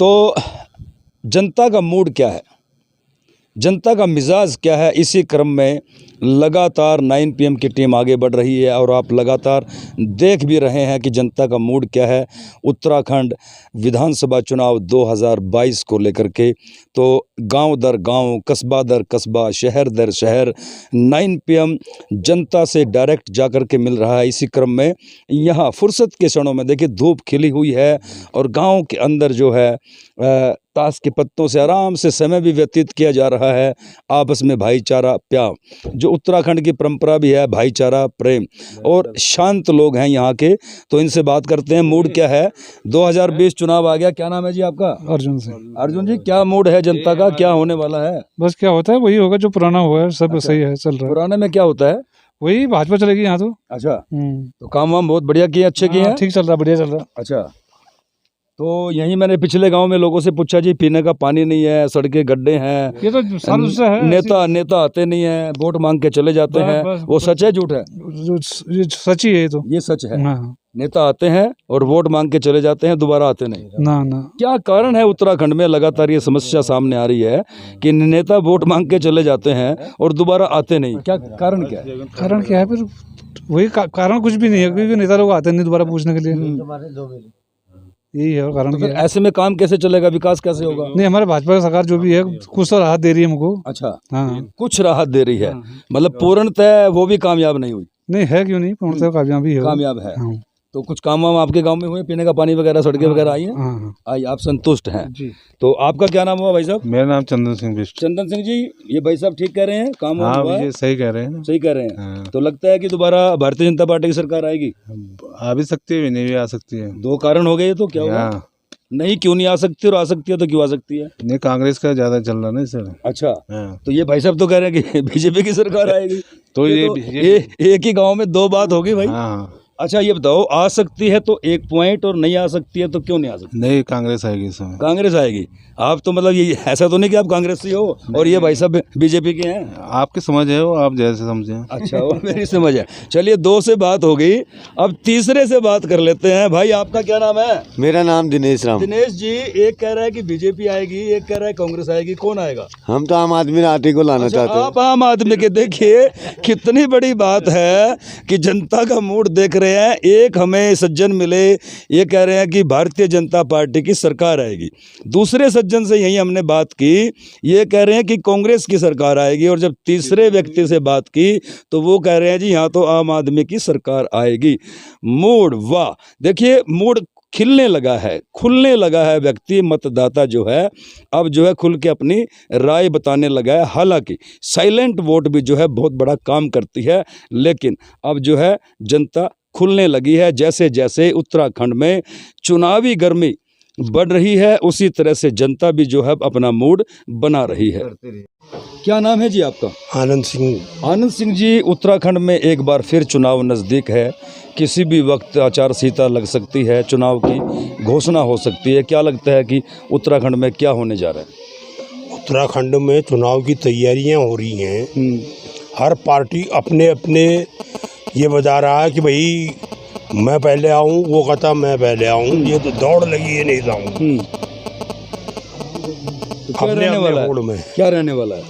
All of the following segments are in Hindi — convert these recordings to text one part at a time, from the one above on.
तो जनता का मूड क्या है, जनता का मिजाज क्या है, इसी क्रम में लगातार 9 PM की टीम आगे बढ़ रही है और आप लगातार देख भी रहे हैं कि जनता का मूड क्या है उत्तराखंड विधानसभा चुनाव 2022 को लेकर के। तो गांव दर गांव, कस्बा दर कस्बा, शहर दर शहर 9 PM जनता से डायरेक्ट जाकर के मिल रहा है। इसी क्रम में यहाँ फुर्सत के क्षणों में देखिए धूप खिली हुई है और गांव के अंदर जो है ताश के पत्तों से आराम से समय भी व्यतीत किया जा रहा है, आपस में भाईचारा प्यार, जो उत्तराखंड की परंपरा भी है, भाईचारा प्रेम, और शांत लोग हैं यहाँ के। तो इनसे बात करते हैं, मूड क्या है। 2020 चुनाव आ गया, क्या नाम है जी आपका? अर्जुन सिंह। अर्जुन जी, क्या मूड है जनता का, क्या होने वाला है? बस क्या होता है वही होगा जो पुराना हुआ है, सब सही है, चल रहा है। पुराने में क्या होता है? वही भाजपा चलेगी यहाँ तो। अच्छा, तो काम वाम बहुत बढ़िया किए, अच्छे किए हैं? ठीक चल रहा, बढ़िया चल रहा। अच्छा, तो यही मैंने पिछले गांव में लोगों से पूछा जी, पीने का पानी नहीं है, सड़कें गड्ढे हैं, ये तो सालों से है। नेता आते नहीं है, वोट मांग के चले जाते हैं। वो सच है झूठ है? ये सच ही है, तो ये सच है। हाँ। नेता आते हैं और वोट मांग के चले जाते हैं, दोबारा आते नहीं। ना क्या कारण है उत्तराखंड में लगातार ये समस्या सामने आ रही है कि नेता वोट मांग के चले जाते हैं और दोबारा आते नहीं? क्या कारण, क्या है? कारण क्या है फिर? वही कारण कुछ भी नहीं है, क्योंकि नेता लोग आते नहीं दोबारा पूछने के लिए। यही है और कारण। तो फिर ऐसे में काम कैसे चलेगा, विकास कैसे होगा? नहीं, हमारे भाजपा सरकार जो भी है कुछ तो राहत दे रही है हमको। अच्छा, हाँ, कुछ राहत दे रही है, मतलब पूर्णतः वो भी कामयाब नहीं हुई? नहीं है, क्यों नहीं, पूर्णतः कामयाबी है, कामयाब है। हाँ। तो कुछ काम वाम आपके गांव में हुए, पीने का पानी वगैरह, सड़कें वगैरह आई हैं? हाँ। आई, आप संतुष्ट हैं जी। तो आपका क्या नाम हुआ भाई साहब? मेरा नाम चंदन सिंह बिष्ट। चंदन सिंह जी, ये भाई साहब ठीक कह रहे हैं, काम वाम हाँ, हुआ है? ये सही कह रहे हैं। सही कह रहे हैं। हाँ। तो लगता है कि दोबारा भारतीय जनता पार्टी की सरकार आएगी? आ भी सकती है, नहीं भी आ सकती है। दो कारण हो गए, तो क्या होगा? हाँ। नहीं, क्यों नहीं आ सकती, और आ सकती है तो क्यों आ सकती है? नहीं, कांग्रेस का ज्यादा चल रहा ना सर। अच्छा, हाँ। तो ये भाई साहब तो कह रहे हैं कि बीजेपी की सरकार आएगी। तो ये एक ही गांव में दो बात होगी भाई। हाँ। अच्छा, ये बताओ, आ सकती है तो एक पॉइंट, और नहीं आ सकती है तो क्यों नहीं आ सकती? नहीं, कांग्रेस आएगी इस समय। कांग्रेस आएगी। आप तो मतलब ये ऐसा तो नहीं कि आप कांग्रेस से हो और ये भाई साहब बीजेपी के हैं? आपकी समझ है वो, आप जैसे समझे। अच्छा, वो मेरी समझ है। चलिए, दो से बात हो गई, अब तीसरे से बात कर लेते हैं। भाई, आपका क्या नाम है? मेरा नाम दिनेश राम। दिनेश जी, एक कह रहा है कि बीजेपी आएगी, एक कह रहा है कांग्रेस आएगी, कौन आएगा? हम तो आम आदमी पार्टी को लाना चाहते हैं। आप आम आदमी के, देखिए कितनी बड़ी बात है कि जनता का मूड देख रहे हैं। एक हमें सज्जन मिले, ये कह रहे हैं कि भारतीय जनता पार्टी की सरकार आएगी। दूसरे सज्जन से यही हमने बात की, ये कह रहे हैं कि कांग्रेस की सरकार आएगी। और जब तीसरे व्यक्ति से बात की तो वो कह रहे हैं जी यहाँ तो आम आदमी की सरकार आएगी। मूड, वाह, देखिए मूड खिलने लगा है, खुलने लगा है। व्यक्ति, मतदाता जो है अब जो है खुल के अपनी राय बताने लगा है। हालांकि साइलेंट वोट भी जो है बहुत बड़ा काम करती है, लेकिन अब जो है जनता खुलने लगी है। जैसे जैसे उत्तराखंड में चुनावी गर्मी बढ़ रही है, उसी तरह से जनता भी जो है अपना मूड बना रही है। क्या नाम है जी आपका? आनंद सिंह। आनंद सिंह जी, उत्तराखंड में एक बार फिर चुनाव नज़दीक है, किसी भी वक्त आचार संहिता लग सकती है, चुनाव की घोषणा हो सकती है। क्या लगता है कि उत्तराखंड में क्या होने जा रहा है? उत्तराखंड में चुनाव की तैयारियां हो रही हैं। हर पार्टी अपने अपने ये बता रहा है कि भाई मैं पहले आऊं, वो कहता मैं पहले आऊं। ये तो दौड़ लगी है, नहीं जाऊं। तो क्या रहने वाला है? क्या रहने वाला है?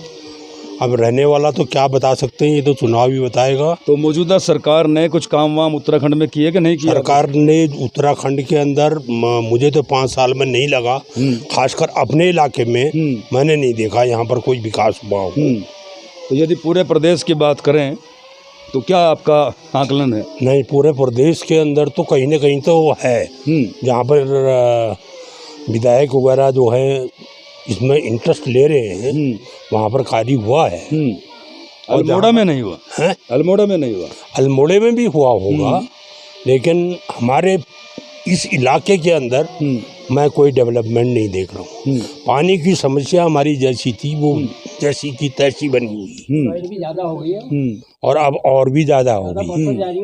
अब रहने वाला तो क्या बता सकते हैं, ये तो चुनाव ही बताएगा। तो मौजूदा सरकार ने कुछ काम वाम उत्तराखंड में किए कि नहीं किया? सरकार ने उत्तराखंड के अंदर, मुझे तो 5 साल में नहीं लगा, खासकर अपने इलाके में मैंने नहीं देखा यहाँ पर कोई विकास हुआ हो। तो यदि पूरे प्रदेश की बात करें तो क्या आपका आकलन है? नहीं, पूरे प्रदेश के अंदर तो कहीं ना कहीं तो है, जहाँ पर विधायक वगैरह जो है इसमें इंटरेस्ट ले रहे हैं, वहाँ पर कार्य हुआ है। अल्मोड़ा में नहीं हुआ है? अल्मोड़ा में नहीं हुआ। अल्मोड़े में भी हुआ होगा, लेकिन हमारे इस इलाके के अंदर मैं कोई डेवलपमेंट नहीं देख रहा हूँ। पानी की समस्या हमारी जैसी थी, वो जैसी थी तैसी बनी हुई भी ज्यादा हो गई है, और अब और भी ज्यादा हो गई,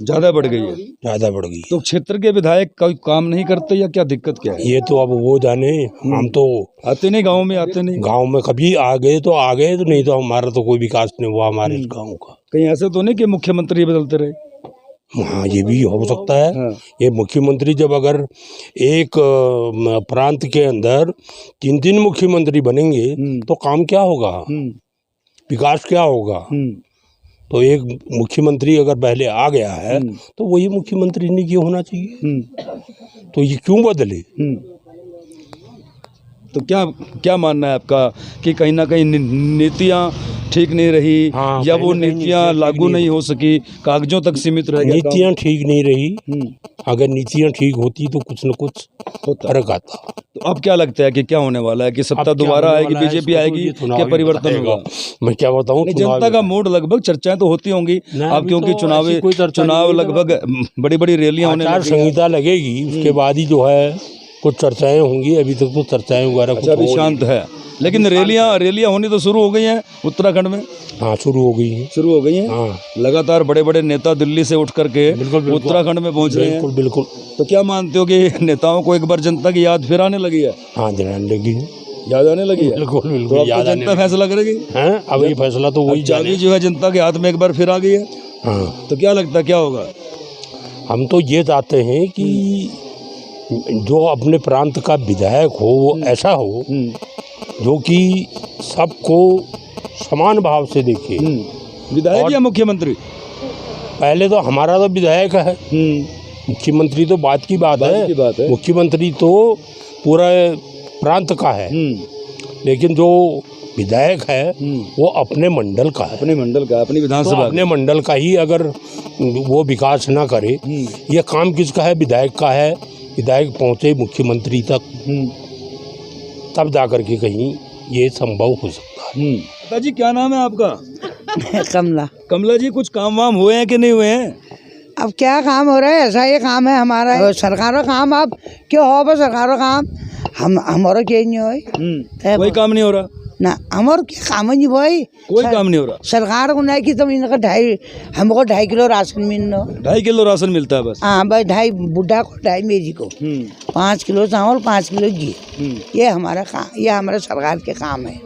ज्यादा बढ़ गई है, ज्यादा बढ़ गई। तो क्षेत्र के विधायक कोई काम नहीं करते या क्या दिक्कत क्या है? ये तो अब वो जाने, हम तो आते नहीं, गाँव में आते नहीं। गांव में कभी आ गए तो आ गए, तो नहीं तो हमारा तो कोई विकास नहीं हुआ हमारे इस गांव का। कहीं ऐसे तो नहीं कि मुख्यमंत्री बदलते रहे? हाँ, ये भी हो सकता है। हाँ। ये मुख्यमंत्री जब अगर एक प्रांत के अंदर 3 मुख्यमंत्री बनेंगे तो काम क्या होगा, विकास क्या होगा। तो एक मुख्यमंत्री अगर पहले आ गया है तो वही मुख्यमंत्री नहीं क्यों होना चाहिए, तो ये क्यों बदले। तो क्या मानना है आपका कि कहीं ना कहीं नीतियाँ ठीक नहीं रही, हाँ, या कहीं वो ना कहीं नीतियाँ नीतियाँ लागू ठीक नहीं हो सकी, कागजों तक सीमित रह गया काम? नीतियाँ ठीक नहीं रही। अगर नीतियाँ ठीक होती तो कुछ न कुछ होता। फर्क आता। तो अब क्या लगता है कि क्या होने वाला है, कि सत्ता अब क्या दोबारा होने आएगी, वाला है, बीजेपी इसको तो आएगी, ये चुनाव क्या ही परिवर्तन बताएगा। होगा? मैं क्या बताऊँ, नहीं, जनता का मूड लगभग, चर्चाएं तो होती होंगी, नहीं, अब अभी क्योंकि तो ऐसी कोई चर्चा चुनाव नहीं है। लगभग बड़ी बड़ी रैलियां होने आचार लगी हैं। संहिता लगेगी, उसके बाद ही जो है कुछ चर्चाएं होंगी। अभी तक तो चर्चाएं वगैरह कुछ अच्छा, अभी हो शांत नहीं। है, लेकिन रैलियां होनी तो शुरू हो गई हैं उत्तराखंड में, हाँ, शुरू हो गई है। शुरू हो गई हैं। हाँ, लगातार बड़े बड़े नेता दिल्ली से उठ करके बिल्कुल, बिल्कुल। उत्तराखंड में पहुंच रहे हैं। बिल्कुल बिल्कुल। तो क्या मानते हो कि नेताओं को एक बार जनता की याद फिर आने लगी है, हाँ, दिलाने लगी है। याद आने लगी है? बिल्कुल तो बिल्कुल, अब तो याद आने जनता फैसला करेगी। हैं। अब ये फैसला तो वही अब चाबी जाने। जो है जनता के हाथ में एक बार फिर आ गई है, हाँ, तो क्या लगता है क्या होगा? हम तो ये चाहते हैं कि जो अपने प्रांत का विधायक हो वो ऐसा हो जो कि सबको समान भाव से देखे। विधायक और- या मुख्यमंत्री? पहले तो हमारा तो विधायक है, मुख्यमंत्री तो बात की बात है। मुख्यमंत्री तो पूरा प्रांत का है, लेकिन जो विधायक है वो अपने मंडल का है, अपने मंडल का, अपनी तो विधानसभा अपने मंडल का ही अगर वो विकास ना करे, ये काम किसका है, विधायक का है। विधायक पहुँचे मुख्यमंत्री तक, तब जाकर के कहीं ये संभव हो सकता है। पिताजी क्या नाम है आपका? कमला। कमला जी, कुछ काम वाम हुए हैं कि नहीं हुए हैं? अब क्या काम हो रहा है, ऐसा ये काम है हमारा, सरकारों काम। अब क्यों हो बस सरकारों काम, हम हमारा क्या नहीं हो कोई काम नहीं हो रहा, ना, हमारा क्या काम है नहीं भाई, कोई काम नहीं हो रहा। सरकार को नहीं कि तुम इनका हमको 2.5 किलो राशन मिलना। 2.5 किलो राशन मिलता है बस? हाँ भाई, 2.5 बुढ़ा को, 2.5 मेरी को, 5 किलो चावल, 5 किलो घी। ये हमारा काम, ये हमारे सरकार के काम है,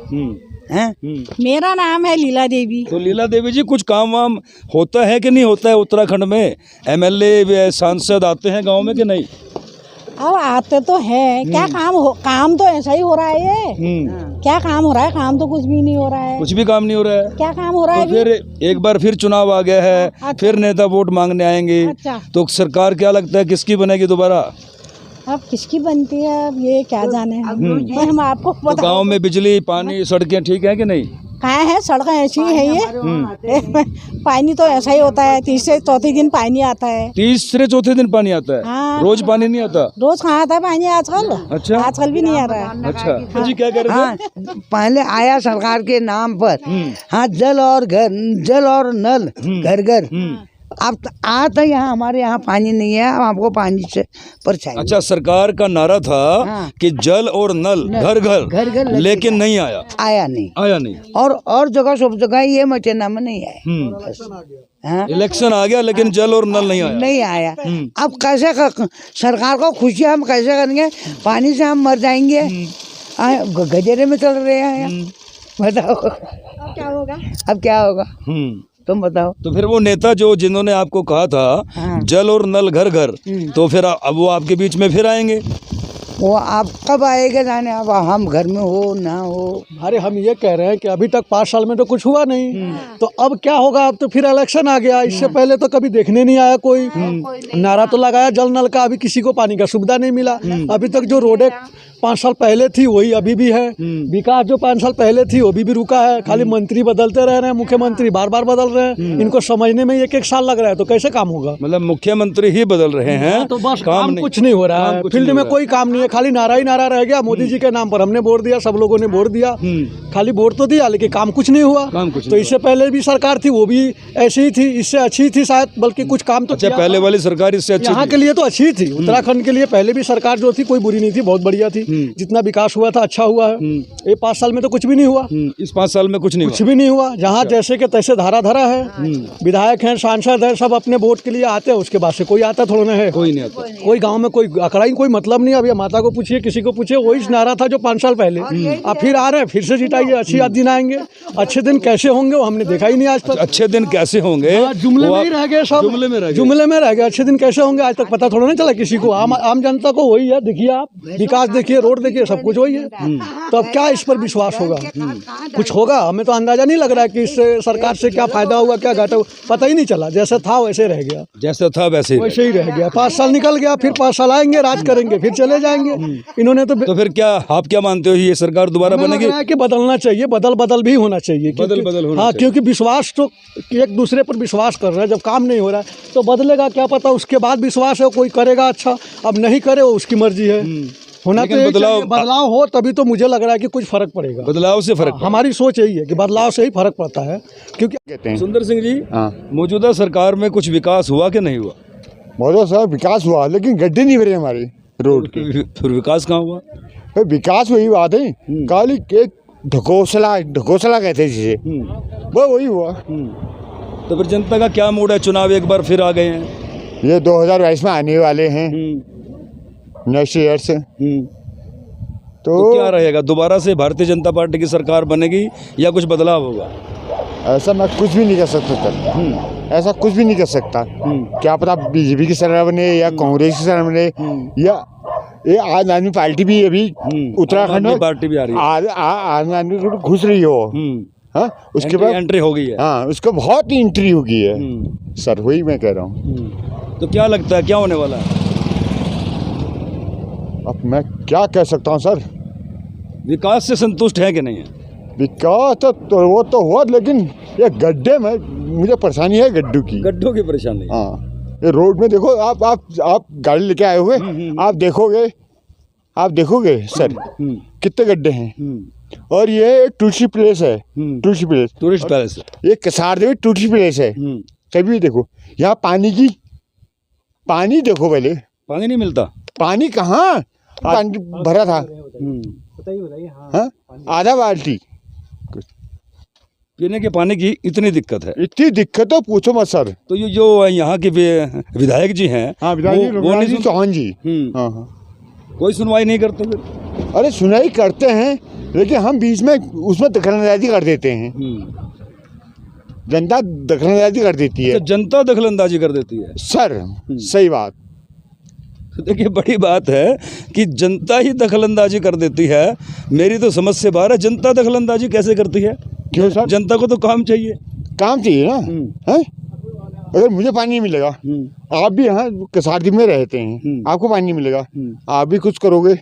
हैं? मेरा नाम है लीला देवी। तो लीला देवी जी, कुछ काम वाम होता है कि नहीं होता है उत्तराखंड में? एमएलए सांसद आते हैं गांव में कि नहीं? अब आते तो है, क्या काम तो ऐसा ही हो रहा है ये। क्या काम हो रहा है, काम तो कुछ भी नहीं हो रहा है। कुछ भी काम नहीं हो रहा है। क्या काम हो रहा है तो फिर एक बार फिर चुनाव आ गया है, अच्छा। फिर नेता वोट मांगने आएंगे, अच्छा। तो सरकार क्या लगता है किसकी बनेगी दोबारा? अब किसकी बनती है अब ये क्या जाने हम आपको तो गांव में बिजली पानी सड़कें ठीक है कि नहीं? कहाँ है, सड़कें ऐसी है ये। पानी तो ऐसा ही होता है, तीसरे चौथे दिन पानी आता है। तीसरे चौथे दिन पानी आता है? हाँ। रोज पानी नहीं आता? रोज कहाँ आता है पानी आजकल? अच्छा। आजकल भी नहीं आ रहा है। अच्छा जी, क्या कह रहे थे? हाँ, पहले आया सरकार के नाम पर, हाँ, जल और नल घर घर। अब आता यहाँ हमारे यहाँ पानी नहीं है, अब आपको पानी से परेशानी। अच्छा, सरकार का नारा था हाँ। कि जल और नल घर घर, लेकिन नहीं आया आया नहीं, आया नहीं। और जगह सब जगह ये मचेना में नहीं आए। बस, हाँ? इलेक्शन आ गया लेकिन जल और नल नहीं आया। नहीं आया। अब कैसे सरकार को खुशी हम कैसे करेंगे, पानी से हम मर जाएंगे, गजेरे में चल रहे हैं। बताओ अब क्या होगा? अब क्या होगा, तुम बताओ। तो फिर वो नेता जिन्होंने आपको कहा था हाँ। जल और नल घर घर, तो फिर अब वो आपके बीच में फिर आएंगे? वो आप कब आएगा जाने, अब हम घर में हो ना हो। अरे हम ये कह रहे हैं कि अभी तक 5 साल में तो कुछ हुआ नहीं, तो अब क्या होगा? अब तो फिर इलेक्शन आ गया, इससे पहले तो कभी देखने नहीं आया कोई। नारा तो लगाया जल नल का, अभी किसी को पानी का सुविधा नहीं मिला। अभी तक जो रोडें 5 साल पहले थी वही अभी भी है, विकास जो 5 साल पहले थी वो भी रुका है। खाली मंत्री बदलते रह रहे हैं, मुख्यमंत्री बार बार बदल रहे हैं, इनको समझने में 1-1 साल लग रहा है, तो कैसे काम होगा? मतलब मुख्यमंत्री ही बदल रहे हैं, तो बस काम कुछ नहीं हो रहा है, फील्ड में कोई काम नहीं है, खाली नारा ही नारा रह गया। मोदी जी के नाम पर हमने वोट दिया, सब लोगों ने वोट दिया, खाली वोट तो दिया लेकिन काम कुछ नहीं हुआ। तो इससे पहले भी सरकार थी वो भी ऐसी ही थी, इससे अच्छी थी शायद, बल्कि कुछ काम तो अच्छा, पहले वाली सरकार इससे अच्छी यहाँ थी? के लिए तो अच्छी थी, उत्तराखंड के लिए पहले भी सरकार जो थी कोई बुरी नहीं थी, बहुत बढ़िया थी। जितना विकास हुआ था अच्छा हुआ है। ये 5 साल में तो कुछ भी नहीं हुआ। इस 5 साल में कुछ नहीं कुछ भी नहीं हुआ। जहाँ जैसे के तैसे धारा धरा है, विधायक हैं, सांसद हैं, सब अपने वोट के लिए आते हैं, उसके बाद से कोई आता थोड़ा ना है, कोई नहीं आता। कोई गांव में कोई अकड़ाई कोई मतलब नहीं। अब ये माता को पूछिए, किसी को पूछिए, वही नारा था जो 5 साल पहले। अब फिर आ रहे हैं, फिर से जिताइए, अच्छे दिन आएंगे। अच्छे दिन कैसे होंगे वो हमने देखा ही नहीं आज तक। अच्छे दिन कैसे होंगे? जुमले में ही रह गए सब, जुमले में रह गए। अच्छे दिन कैसे होंगे आज तक पता थोड़ा नहीं चला किसी को। आम जनता को वही है, देखिए आप, विकास देखिए, रोड देखिए, सब कुछ वही है। तो अब क्या इस पर विश्वास होगा? कुछ होगा? हमें तो अंदाजा नहीं लग रहा है कि इससे सरकार से क्या फायदा हुआ, क्या घाटा हुआ, पता ही नहीं चला। जैसा था वैसे रह गया, जैसा था वैसे ही रह गया। 5 साल निकल गया, फिर 5 साल आएंगे, राज करेंगे, फिर चले जाएंगे। इन्होंने तो फिर क्या आप क्या मानते हो, ये सरकार दोबारा बनेगी? कि बदलना चाहिए, बदल भी होना चाहिए। बदल होना हाँ, क्योंकि विश्वास तो एक दूसरे पर विश्वास कर रहे हैं, जब काम नहीं हो रहा है तो बदलेगा, क्या पता उसके बाद विश्वास है कोई करेगा अच्छा। अब नहीं करे वो उसकी मर्जी है। होना तो बदलाव हो तभी तो मुझे लग रहा है कि कुछ फर्क पड़ेगा। बदलाव से फर्क, हमारी सोच यही है कि बदलाव से ही फर्क पड़ता है। क्योंकि सुंदर सिंह जी, मौजूदा सरकार में कुछ विकास हुआ कि नहीं हुआ? बहुत सारा विकास हुआ, लेकिन गड्ढे नहीं भरे हमारे रोड के। फिर विकास कहाँ हुआ? विकास वही बात है, काली एक ढकोसला कहते हैं जिसे, वो वही हुआ। तो फिर जनता का क्या मूड है? चुनाव एक बार फिर आ गए हैं, ये 2022 में आने वाले हैं नेक्स्ट ईयर से। तो क्या रहेगा? दोबारा से भारतीय जनता पार्टी की सरकार बनेगी या कुछ बदलाव होगा? ऐसा मैं कुछ भी नहीं कर सकता सर, ऐसा कुछ भी नहीं कर सकता। क्या पता बीजेपी की सरकार बने या कांग्रेस की सरकार बने, या ये आम आदमी पार्टी भी अभी उत्तराखंड में पार्टी भी आ रही है, आम आदमी घुस रही हो। हाँ, उसके बाद एंट्री हो गई है। हाँ, उसको बहुत ही एंट्री हो गई है सर, वही मैं कह रहा हूँ। तो क्या लगता है क्या होने वाला है? अब मैं क्या कह सकता हूँ सर। विकास से संतुष्ट है कि नहीं है? विकास तो वो तो हुआ, लेकिन ये गड्ढे में मुझे परेशानी है, गड्ढों की परेशानी। हाँ, ये रोड में देखो, आप गाड़ी लेके आए हुए, आप देखोगे सर कितने गड्ढे हैं। और ये टूरिस्ट प्लेस है, टूरिस्ट प्लेस, ये कसार देवी टूरिस्ट प्लेस है। कभी देखो यहाँ पानी देखो, पहले पानी नहीं मिलता। पानी कहाँ, पानी भरा था, हाँ, आधा बाल्टी। पीने के पानी की इतनी दिक्कत है, इतनी दिक्कत तो पूछो मत सर। तो ये जो यहाँ के विधायक जी हैं, हाँ, विधायक चौहान जी, हाँ, कोई सुनवाई नहीं करते फिर? अरे सुनवाई करते हैं, लेकिन हम बीच में उसमें दखलंदाजी कर देते हैं। जनता दखलंदाजी कर देती है। तो जनता दखलंदाजी कर देती है सर, सही बात। तो देखिए, बड़ी बात है कि जनता ही दखलंदाजी कर देती है। मेरी तो समझ से बाहर है, जनता दखलंदाजी कैसे करती है? क्यों सर? जनता को तो काम चाहिए ना, है? अगर मुझे पानी नहीं मिलेगा, आप भी यहाँ कसारदी में रहते हैं, आपको पानी नहीं मिलेगा, आप भी कुछ करोगे,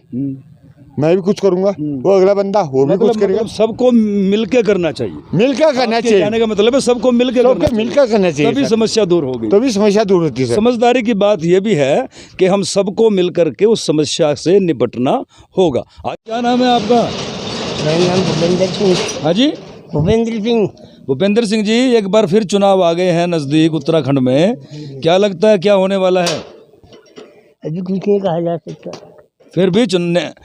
मैं भी कुछ करूंगा, वो अगला बंदा वो भी कुछ करेगा। सबको मिलके करना चाहिए, मिलकर करना चाहिए। कहने का मतलब है सबको मिलकर करना चाहिए, तभी समस्या दूर होगी, तभी समस्या दूर होती है। समझदारी की बात यह भी है कि हम सबको मिलकर के उस समस्या से निपटना होगा। आज क्या नाम है आपका? मेरा नाम भूपेंद्र सिंह। हाँ जी, भूपेंद्र सिंह जी, एक बार फिर चुनाव आ गए हैं नजदीक उत्तराखंड में, क्या लगता है क्या होने वाला है? अभी कुछ नहीं कहा जा सकता। फिर भी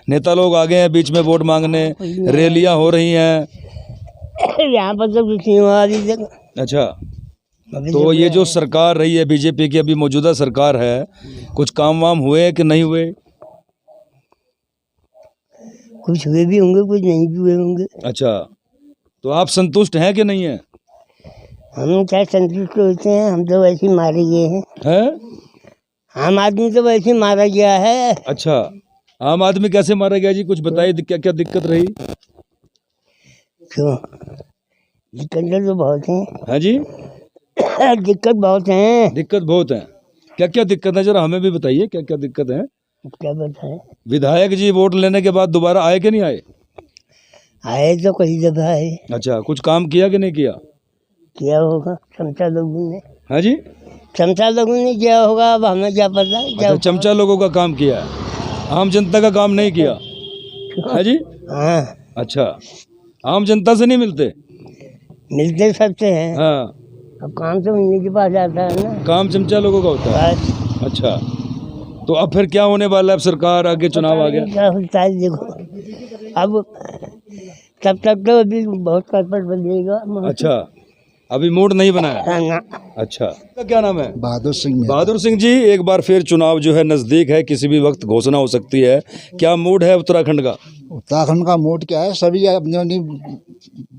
नेता लोग आ गए हैं बीच में वोट मांगने, रैलियां हो रही हैं। यहाँ पर तो कुछ नहीं हुआ अभी तक। अच्छा, तो ये जो सरकार रही है बीजेपी की, अभी मौजूदा सरकार है, कुछ काम वाम हुए कि नहीं हुए? कुछ हुए भी होंगे, कुछ नहीं भी हुए होंगे। अच्छा, तो आप संतुष्ट हैं कि नहीं है? हम क्या संतुष्ट होते हैं, हम तो वैसे ही मारे गए हैं। आम आदमी तो वैसे ही मारा गया है। अच्छा, आम आदमी कैसे मारा गया जी? कुछ बताइए, क्या क्या दिक्कत रही? क्यों, दिक्कत तो बहुत है। हाँ जी, दिक्कत बहुत है। दिक्कत बहुत है। क्या क्या दिक्कत है, जरा हमें भी बताइए, क्या क्या दिक्कत है? क्या बताएं? विधायक जी वोट लेने के बाद दोबारा आए कि नहीं आए? आए तो कई जगह आए। अच्छा, कुछ काम किया कि नहीं किया? किया होगा चमचा लोगों ने। हाँ जी, चमचा लोगों ने किया होगा, अब हमें क्या पता। अच्छा, चमचा लोगों का काम किया है, आम जनता का काम नहीं किया। हाँ जी, हाँ। अच्छा, आम जनता से नहीं मिलते सबसे हैं। हाँ, अब काम तो उन्हीं के पास आता है ना, काम चमचा लोगों का होता है। अच्छा, तो अब फिर क्या होने वाला है? अब सरकार आगे, चुनाव आ गया, क्या होता है देखो, अब तब तक तो अभी बहुत करपट बदलेगा। अच्छा, अभी मूड नहीं बनाया। ना अच्छा, आपका क्या नाम है? बहादुर सिंह बहादुर सिंह जी, एक बार फिर चुनाव जो है नजदीक है, किसी भी वक्त घोषणा हो सकती है, क्या मूड है उत्तराखंड का? उत्तराखंड का मूड क्या है, सभी अपनी अपनी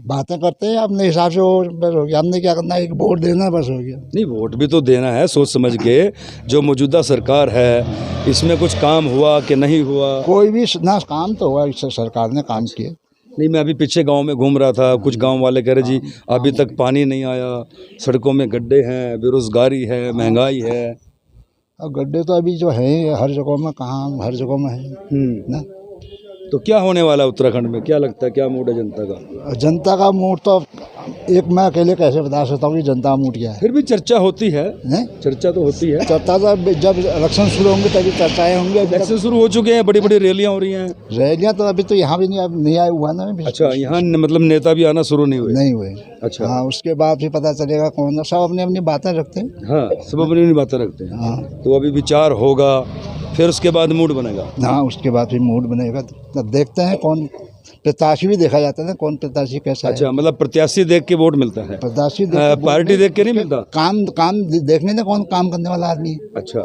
बातें करते हैं अपने हिसाब से, वो बस हो गया। हमने क्या करना है, एक वोट देना बस हो गया। नहीं, वोट भी तो देना है सोच समझ के। जो मौजूदा सरकार है इसमें कुछ काम हुआ कि नहीं हुआ? कोई भी ना काम तो हुआ, इस सरकार ने काम किया। नहीं, मैं अभी पीछे गांव में घूम रहा था, कुछ गांव वाले कह रहे जी अभी तक पानी नहीं आया, सड़कों में गड्ढे हैं, बेरोजगारी है, महंगाई है। अब गड्ढे तो अभी जो है हर जगह में, कहाँ हर जगह में है ना। तो क्या होने वाला है उत्तराखंड में, क्या लगता है, क्या मूड है जनता का? जनता का मूड तो एक मैं अकेले कैसे बता सकता हूँ कि जनता का मूड क्या है। फिर भी चर्चा होती है, चर्चा तो होती है। चर्चा तो जब इलेक्शन शुरू होंगे तभी चर्चाएं होंगी। इलेक्शन शुरू हो चुके हैं, बड़ी बड़ी रैलियां हो रही हैं। रैलियां तो अभी तो यहाँ भी नहीं आया हुआ ना। अच्छा, यहाँ मतलब नेता भी आना शुरू नहीं हुए? अच्छा, हाँ, उसके बाद भी पता चलेगा कौन। सब अपनी अपनी बातें रखते हैं। हाँ, सब अपनी अपनी बातें रखते हैं। हाँ, तो अभी विचार होगा, फिर उसके बाद मूड बनेगा। हाँ, उसके बाद फिर मूड बनेगा। तब देखते हैं कौन प्रत्याशी भी देखा जाता है ना, कौन प्रत्याशी कैसा है। अच्छा, मतलब प्रत्याशी देख के वोट मिलता है, प्रत्याशी पार्टी देख के नहीं मिलता। काम देखने में कौन काम करने वाला आदमी है। अच्छा,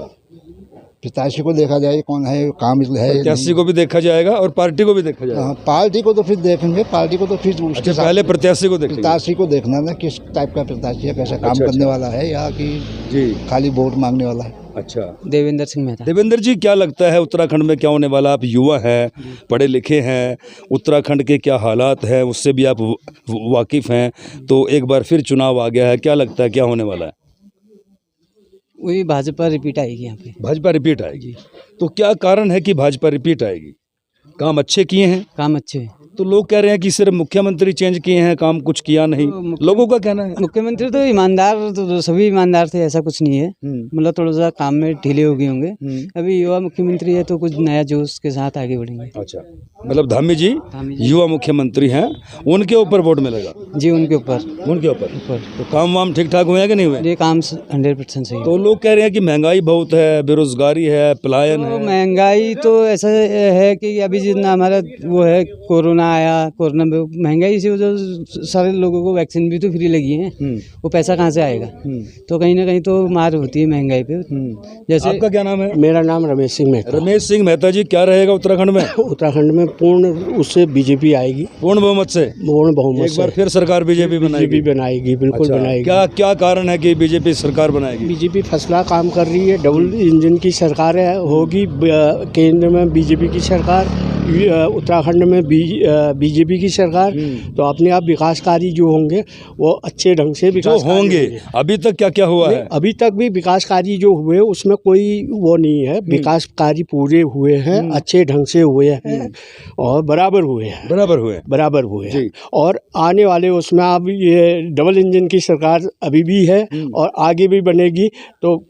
प्रत्याशी को देखा जाए कौन है, काम है। प्रत्याशी को भी देखा जाएगा और पार्टी को भी देखा जाएगा। हाँ, पार्टी को तो फिर देखेंगे, पार्टी को तो फिर अच्छा, पहले प्रत्याशी को देखेंगे। प्रत्याशी को देखना ना, किस टाइप का प्रत्याशी है, कैसा काम करने वाला है, या कि जी खाली वोट मांगने वाला है। अच्छा, देवेंद्र सिंह मेहता। देवेंद्र जी, क्या लगता है उत्तराखंड में क्या होने वाला? आप युवा हैं, पढ़े लिखे हैं, उत्तराखंड के क्या हालात हैं उससे भी आप वाकिफ़ हैं, तो एक बार फिर चुनाव आ गया है, क्या लगता है क्या होने वाला है? वही भाजपा रिपीट आएगी यहाँ पे। भाजपा रिपीट आएगी। तो क्या कारण है कि भाजपा रिपीट आएगी? काम अच्छे किए हैं? काम अच्छे हैं। तो लोग कह रहे हैं कि सिर्फ मुख्यमंत्री चेंज किए हैं, काम कुछ किया नहीं। लोगों का कहना है मुख्यमंत्री तो ईमानदार, तो सभी ईमानदार थे, ऐसा कुछ नहीं है। मतलब थोड़ा सा काम में ढीले हो गए होंगे। अभी युवा मुख्यमंत्री है तो कुछ नया जोश के साथ आगे बढ़ेंगे। अच्छा, मतलब धामी जी युवा मुख्यमंत्री हैं, उनके ऊपर वोट मिलेगा? जी, उनके ऊपर। तो काम वाम ठीक ठाक हुए हैं कि नहीं हुए? ये काम 100% सही है। तो लोग कह रहे हैं कि महंगाई बहुत है, बेरोजगारी है, पलायन है। महंगाई तो ऐसा है कि अभी जितना हमारा वो है, कोरोना आया, कोरोना में महंगाई से जो सारे लोगों को वैक्सीन भी तो फ्री लगी है, वो पैसा कहाँ से आएगा? तो कहीं ना कहीं तो मार होती है महंगाई पे। जैसे आपका क्या नाम है? मेरा नाम रमेश सिंह मेहता। रमेश सिंह मेहता जी, क्या रहेगा उत्तराखंड में? उत्तराखंड में पूर्ण उससे बीजेपी आएगी, पूर्ण बहुमत से। पूर्ण बहुमत एक बार फिर सरकार बीजेपी बनाएगी, बिल्कुल अच्छा, बनाएगी। क्या कारण है कि बीजेपी सरकार बनाएगी? बीजेपी फसला काम कर रही है, डबल इंजन की सरकार है, होगी केंद्र में बीजेपी की सरकार, उत्तराखंड में बीजेपी की सरकार। तो अपने आप विकास कार्य जो होंगे वो अच्छे ढंग से विकास होंगे। अभी तक क्या क्या हुआ है? अभी तक भी विकास कार्य जो हुए उसमें कोई वो नहीं है। विकास कार्य पूरे हुए हैं, अच्छे ढंग से हुए हैं और बराबर हुए हैं। और आने वाले उसमें अब ये डबल इंजन की सरकार अभी भी है और आगे भी बनेगी, तो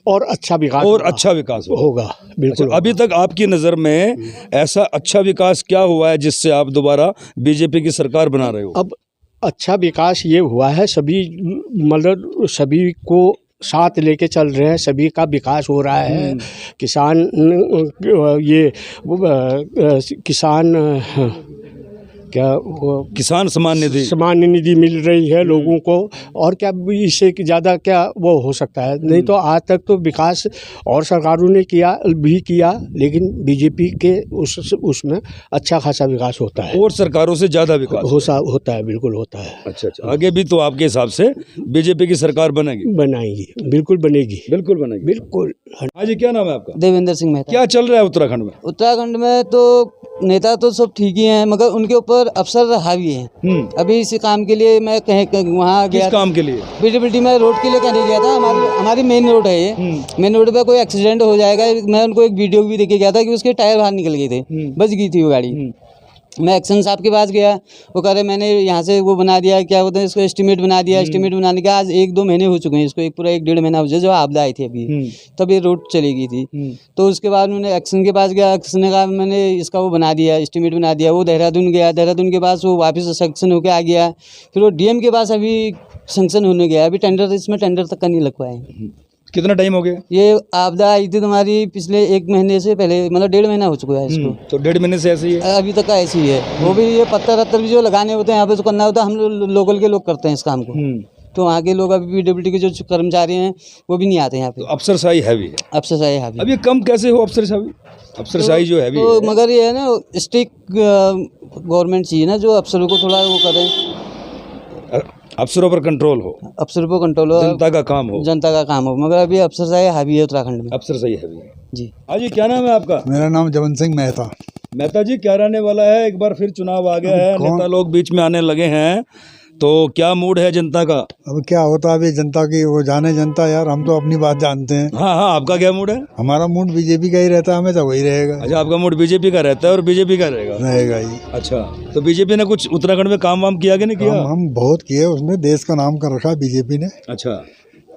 और अच्छा विकास होगा। बिल्कुल। अच्छा, अभी तक आपकी नज़र में ऐसा अच्छा विकास क्या हुआ है जिससे आप दोबारा बीजेपी की सरकार बना रहे हो? अब अच्छा विकास ये हुआ है, सभी मतलब सभी को साथ लेके चल रहे हैं, सभी का विकास हो रहा है। किसान किसान सम्मान निधि मिल रही है लोगों को, और क्या इससे ज़्यादा क्या वो हो सकता है? नहीं तो आज तक तो विकास और सरकारों ने किया, लेकिन बीजेपी के उसमें अच्छा खासा विकास होता है, और सरकारों से ज़्यादा विकास होता है। बिल्कुल होता है। अच्छा, आगे भी तो आपके हिसाब से बीजेपी की सरकार बनाएगी? बिल्कुल बनेगी। बिल्कुल। हाँ जी, क्या नाम है आपका? देवेंद्र सिंह मेहता। क्या चल रहा है उत्तराखंड में? उत्तराखंड में तो नेता तो सब ठीक ही हैं, मगर उनके ऊपर अफसर हावी हैं। अभी इसी काम के लिए मैं कहीं वहाँ गया। किस काम के लिए? विजिबिलिटी में रोड के लिए कहने गया था। हमारी मेन रोड है ये। मेन रोड पे कोई एक्सीडेंट हो जाएगा, मैं उनको एक वीडियो भी देके गया था कि उसके टायर बाहर निकल गए थे, बच गई थी वो गाड़ी। मैं एक्शन साहब के पास गया, वो कह रहे मैंने यहाँ से वो बना दिया, क्या बोलते हैं इसको, एस्टीमेट बना दिया। एस्टीमेट बनाने के आज 1-2 महीने हो चुके हैं इसको, पूरा 1-1.5 महीना हो गया जब आपदा आई थी अभी, तब ये रोड चली गई थी। तो उसके बाद मैंने एक्शन के पास गया, एक्शन ने कहा मैंने इसका वो बना दिया, एस्टीमेट बना दिया। वो देहरादून गया, देहरादून के पास वो वापस सेक्शन होकर आ गया, फिर वो डीएम के पास अभी सेंक्शन होने गया। अभी इसमें टेंडर तक का नहीं लग पाए। कितना टाइम हो गया? ये आपदा आई थी तुम्हारी पिछले 1 महीने से पहले, मतलब 1.5 महीना हो चुका है इसको। तो 1.5 महीने से ऐसे ही है? अभी तक का ऐसे ही है। वो भी ये पत्थर भी जो लगाने होते हैं यहाँ पे, जो करना होता है हम लोकल के लोग करते हैं इस काम को। तो वहाँ के लोग अभी PWD के जो कर्मचारी हैं वो भी नहीं आते यहाँ पे। अफसरशाही हैवी है। अफसरशाही है अब ये कम कैसे हो अफसरशाही जो हैवी तो है? मगर ये है ना, स्ट्रिक्ट गवर्नमेंट चाहिए ना, जो अफसरों को थोड़ा वो करें, अफसरों पर कंट्रोल हो, अफसरों पर कंट्रोल हो, जनता का काम हो। जनता का काम हो। मगर अभी अफसरशाही हावी है उत्तराखंड में। अफसरशाही हैवी है जी। आज क्या नाम है आपका? मेरा नाम जवन सिंह मेहता। मेहता जी, क्या रहने वाला है? एक बार फिर चुनाव आ गया है, नेता लोग बीच में आने लगे हैं, तो क्या मूड है जनता का? अब क्या होता है अभी जनता की, वो जाने जनता यार, हम तो अपनी बात जानते हैं। हाँ हाँ, आपका क्या मूड है? हमारा मूड बीजेपी का ही रहता है, हमेशा वही रहेगा। अच्छा, आपका मूड बीजेपी का रहता है और बीजेपी का रहेगा ही। अच्छा, तो बीजेपी ने कुछ उत्तराखंड में काम वाम किया कि नहीं किया? हम बहुत किए, उसने देश का नाम कर रखा है बीजेपी ने। अच्छा,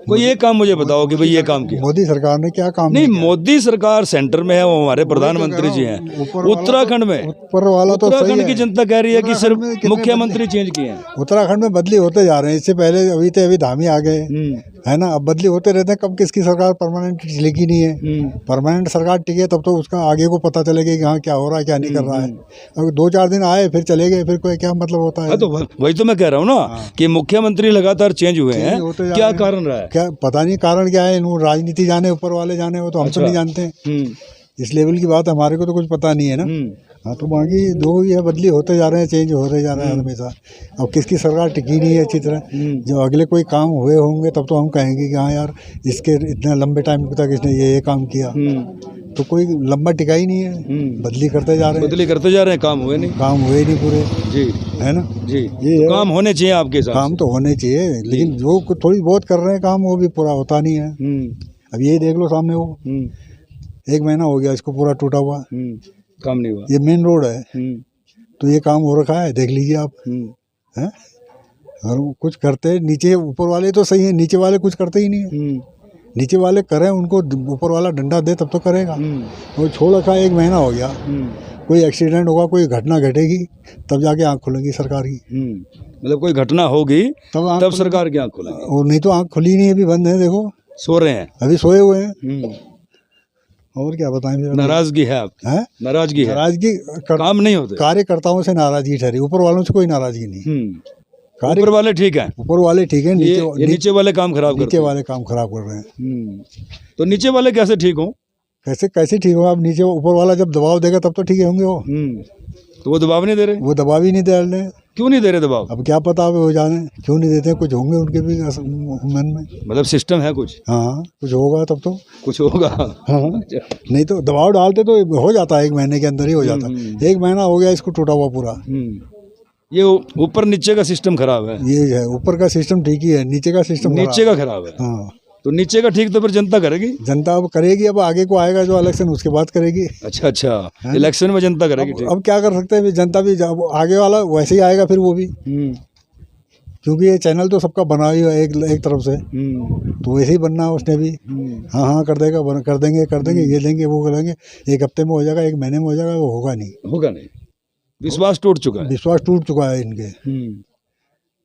कोई एक काम मुझे बताओ कि भाई ये काम किया। मोदी सरकार ने क्या काम नहीं, मोदी सरकार सेंटर में है, वो हमारे प्रधानमंत्री जी हैं। उत्तराखंड में ऊपर वाला तो उत्तराखंड की जनता कह रही है कि सिर्फ मुख्यमंत्री चेंज किए हैं। उत्तराखंड में बदली होते जा रहे हैं, इससे पहले अभी धामी आ गए है ना, अब बदली होते रहते हैं। कब किसकी सरकार परमानेंट टिकी नहीं है। परमानेंट सरकार टिके तब तो उसका आगे को पता चलेगा कि हाँ क्या हो रहा है क्या नहीं कर रहा है। अब 2-4 दिन आए फिर चले गए, फिर कोई क्या मतलब होता है? तो वही तो मैं कह रहा हूँ ना कि मुख्यमंत्री लगातार चेंज हुए हैं, क्या कारण रहा है? क्या पता नहीं कारण क्या है, राजनीति जाने, ऊपर वाले जाने, वो तो हम तो नहीं जानते हैं। इस लेवल की बात हमारे को तो कुछ पता नहीं है ना। हाँ, तो बाकी दो ये बदली होते जा रहे हैं, चेंज होते जा रहे हैं हमेशा। अब किसकी सरकार टिकी नहीं है अच्छी तरह। जब अगले कोई काम हुए होंगे तब तो हम कहेंगे कि हाँ यार इसके इतने लंबे टाइम तक इसने ये काम किया। तो कोई लंबा टिका ही नहीं है, बदली करते जा रहे हैं, काम हुए नहीं पूरे जी, है ना जी। ये तो काम होने चाहिए आपके हिसाब से? काम तो होने चाहिए, लेकिन जो थोड़ी बहुत कर रहे हैं काम वो भी पूरा होता नहीं है। अब ये देख लो सामने, वो 1 महीना हो गया इसको पूरा टूटा हुआ, काम नहीं हुआ। ये मेन रोड है, तो ये काम हो रखा है, देख लीजिए आप हैं। और कुछ करते नीचे, ऊपर वाले तो सही है, नीचे वाले कुछ करते ही नहीं है। नीचे वाले करें, उनको ऊपर वाला डंडा दे तब तो करेगा। वो छोड़ रखा है, 1 महीना हो गया, कोई एक्सीडेंट होगा, कोई घटना घटेगी तब जाके आँख खुलेगी सरकार की। मतलब कोई घटना होगी तब सरकार की आँख खुलेगी, और नहीं तो आँख खुली नहीं, अभी बंद है, देखो सो रहे हैं, अभी सोए हुए हैं। और क्या बताएं? नाराजगी है आपकी? है नाराजगी, काम नहीं होते, कार्यकर्ताओं से नाराजगी ठहरी, ऊपर वालों से कोई नाराजगी नहीं। ऊपर वाले ठीक है, नीचे वाले काम खराब कर रहे हैं। तो नीचे वाले कैसे ठीक हो? कैसे ठीक हो? अब नीचे ऊपर वाला जब दबाव देगा तब तो ठीक होंगे वो। तो वो दबाव नहीं दे रहे? वो दबाव ही नहीं दे रहे। क्यों नहीं दे रहे दबाव? अब क्या पता हो जाने क्यों नहीं देते, कुछ होंगे उनके भी मन में, मतलब सिस्टम है कुछ। हाँ, कुछ होगा तब तो कुछ होगा। हाँ, नहीं तो दबाव डालते तो हो जाता है, 1 महीने के अंदर ही हो जाता है। 1 महीना हो गया इसको टूटा हुआ पूरा। ये ऊपर नीचे का सिस्टम खराब है। ये है, ऊपर का सिस्टम ठीक ही है, नीचे का सिस्टम खराब है। हाँ, तो नीचे का ठीक तो फिर जनता करेगी? जनता अब करेगी, अब आगे को आएगा जो इलेक्शन उसके बाद करेगी। अच्छा, इलेक्शन में जनता करेगी। अब क्या कर सकते हैं, जनता भी आगे वाला वैसे ही आएगा फिर वो भी, क्योंकि ये चैनल तो सबका बना ही है एक तरफ से, तो वैसे ही बनना है उसने भी। हाँ कर देगा, कर देंगे, ये देंगे वो करेंगे, 1 हफ्ते में हो जाएगा, 1 महीने में हो जाएगा, वो होगा नहीं। विश्वास टूट चुका है इनके।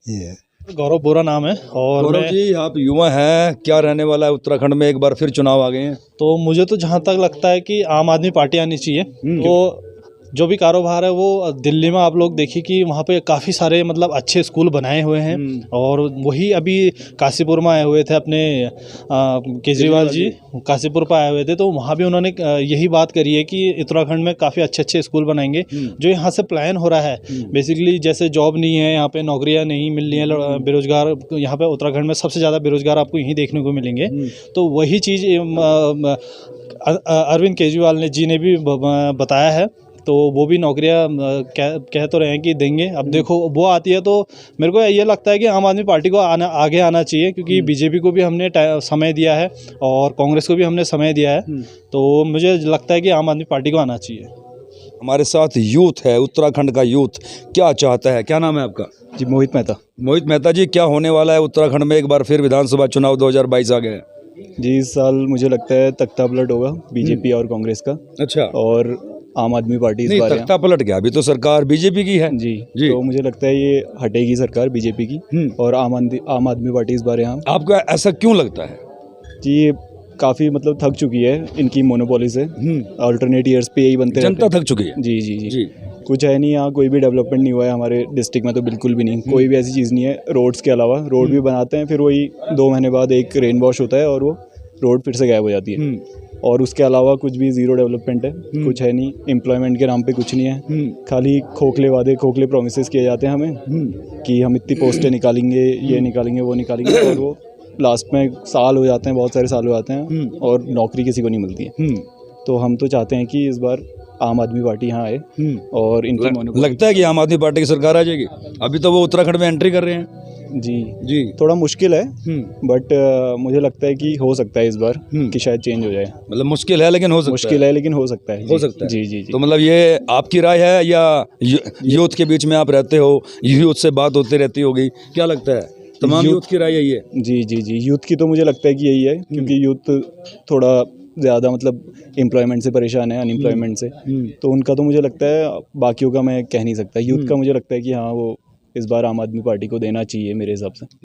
ये है। गौरव बोरा नाम है। और गौरव जी, आप युवा हैं, क्या रहने वाला है उत्तराखंड में? एक बार फिर चुनाव आ गए हैं, तो मुझे तो जहाँ तक लगता है कि आम आदमी पार्टी आनी चाहिए। तो जो भी कारोबार है वो दिल्ली में आप लोग देखिए कि वहाँ पे काफ़ी सारे मतलब अच्छे स्कूल बनाए हुए हैं। और वही अभी काशीपुर में आए हुए थे अपने केजरीवाल जी, काशीपुर पर आए हुए थे, तो वहाँ भी उन्होंने यही बात करी है कि उत्तराखंड में काफ़ी अच्छे स्कूल बनाएंगे। जो यहाँ से प्लान हो रहा है बेसिकली, जैसे जॉब नहीं है यहाँ पे, नौकरियाँ नहीं मिल रही हैं, बेरोजगार यहाँ पे उत्तराखंड में सबसे ज़्यादा बेरोजगार आपको यहीं देखने को मिलेंगे। तो वही चीज़ अरविंद केजरीवाल जी ने भी बताया है, तो वो भी नौकरियां कह तो रहे हैं कि देंगे। अब देखो वो आती है तो मेरे को ये लगता है कि आम आदमी पार्टी को आगे आना चाहिए, क्योंकि बीजेपी को भी हमने समय दिया है और कांग्रेस को भी हमने समय दिया है, तो मुझे लगता है कि आम आदमी पार्टी को आना चाहिए। हमारे साथ यूथ है, उत्तराखंड का यूथ क्या चाहता है? क्या नाम है आपका? जी, मोहित मेहता। मोहित मेहता जी, क्या होने वाला है उत्तराखंड में? एक बार फिर विधानसभा चुनाव 2022 आ गए। जी, इस साल मुझे लगता है तख्ता पलट होगा बीजेपी और कांग्रेस का। अच्छा। और आम आदमी पार्टी इस बार तख्ता पलट गया, अभी तो सरकार बीजेपी की है। जी, तो मुझे लगता है ये हटेगी सरकार बीजेपी की, और आम आदमी पार्टी इस बार यहाँ। आपको ऐसा क्यों लगता है? जी, ये काफ़ी मतलब थक चुकी है इनकी मोनोपोली से। अल्टरनेट ईयर्स पे यही बनते, जनता थक चुकी है। जी जी जी, जी। कुछ है नहीं यहाँ, कोई भी डेवलपमेंट नहीं हुआ है हमारे डिस्ट्रिक्ट में, तो बिल्कुल भी नहीं, कोई भी ऐसी चीज़ नहीं है। रोड्स के अलावा रोड भी बनाते हैं, फिर वही 2 महीने बाद एक रेन वॉश होता है और वो रोड फिर से गायब हो जाती है। और उसके अलावा कुछ भी ज़ीरो डेवलपमेंट है, कुछ है नहीं। एम्प्लॉयमेंट के नाम पे कुछ नहीं है, खाली खोखले वादे, खोखले प्रोमिसेस किए जाते हैं हमें कि हम इतनी पोस्टें निकालेंगे, ये निकालेंगे, वो निकालेंगे, और वो लास्ट में साल हो जाते हैं, बहुत सारे साल हो जाते हैं और नौकरी किसी को नहीं मिलती है। तो हम तो चाहते हैं कि इस बार आम आदमी पार्टी यहाँ आए और इनकी लगता है कि आम आदमी पार्टी की सरकार आ जाएगी। अभी तो वो उत्तराखंड में एंट्री कर रहे हैं। जी थोड़ा मुश्किल है, बट मुझे लगता है कि हो सकता है इस बार कि शायद चेंज हो जाए। मतलब मुश्किल है लेकिन हो सकता मुश्किल है लेकिन हो सकता है। हो सकता है। जी। तो मतलब ये आपकी राय है या यूथ के बीच में आप रहते हो, यूथ से बात होती रहती होगी, क्या लगता है? तमाम यूथ की राय यही है। जी यूथ की तो मुझे लगता है कि यही है, क्योंकि यूथ थोड़ा ज़्यादा मतलब एम्प्लॉयमेंट से परेशान है, अनएम्प्लॉयमेंट से। तो उनका तो मुझे लगता है, बाकियों का मैं कह नहीं सकता। यूथ का मुझे लगता है कि हाँ, वो इस बार आम आदमी पार्टी को देना चाहिए मेरे हिसाब से।